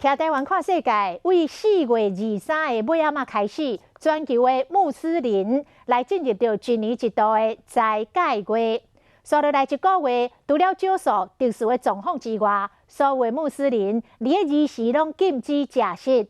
听台湾看世界，为4月23日尾仔开始，全球的穆斯林来进入到一年一度的斋戒月。接落来一个月，除了少数特殊的状况之外，所有的穆斯林你的仪式拢禁止食食。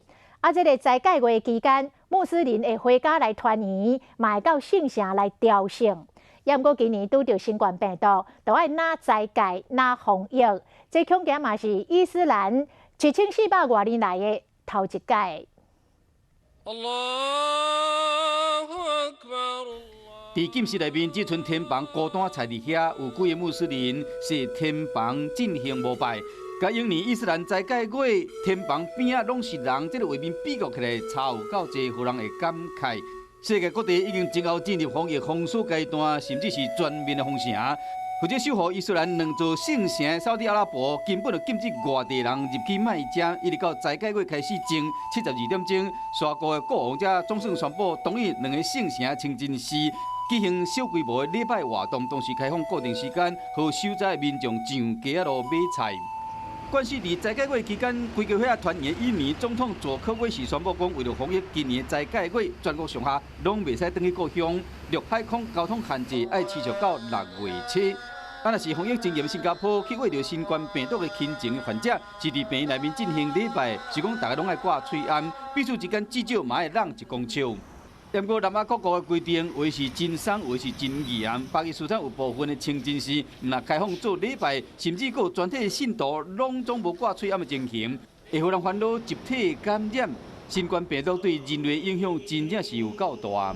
这个斋戒月期间，穆斯林会回家来团圆，嘛会到圣城来朝圣。也毋过今年拄着新冠病毒，就爱拿斋戒、拿防疫，这恐惊嘛是伊斯兰7400多年来的头一届。伫禁室内面，只剩天房孤单菜伫遐，有几个穆斯林是天房进行膜拜。甲英年伊斯兰斋戒月，天房边仔拢是人，这个画面比较起来，差有够侪，互人会感慨。世界各地已经前后进入防疫封锁阶段，甚至是全面的封城。或者守护伊斯兰两座圣城的沙特阿拉伯，根本就禁止外地人入去卖食，一直到斋戒月开始前72点钟，全国的国王者总算宣布同意两个圣城清真寺举行小规模的礼拜活动，同时开放固定时间，和受灾民众上街路买菜。关系伫斋戒月期间，规个伙团圆一年，总统佐科威士宣布讲，为了防疫，今年斋戒月全国上下拢袂使返去故乡，陆海空交通限制要持续到6月7。若是防疫经验，新加坡去为着新冠病毒的轻症患者，是伫病院内面进行礼拜，是讲大家拢爱挂嘴安，彼此之间至少嘛会让一公尺。不过南亚各国的规定，有的是真松，有的是真严。巴基斯坦有部分的清真寺，若开放做礼拜，甚至个全体信徒拢总无挂嘴安的情形，会互人烦恼集体感染。新冠病毒对人类影响真正是有够大。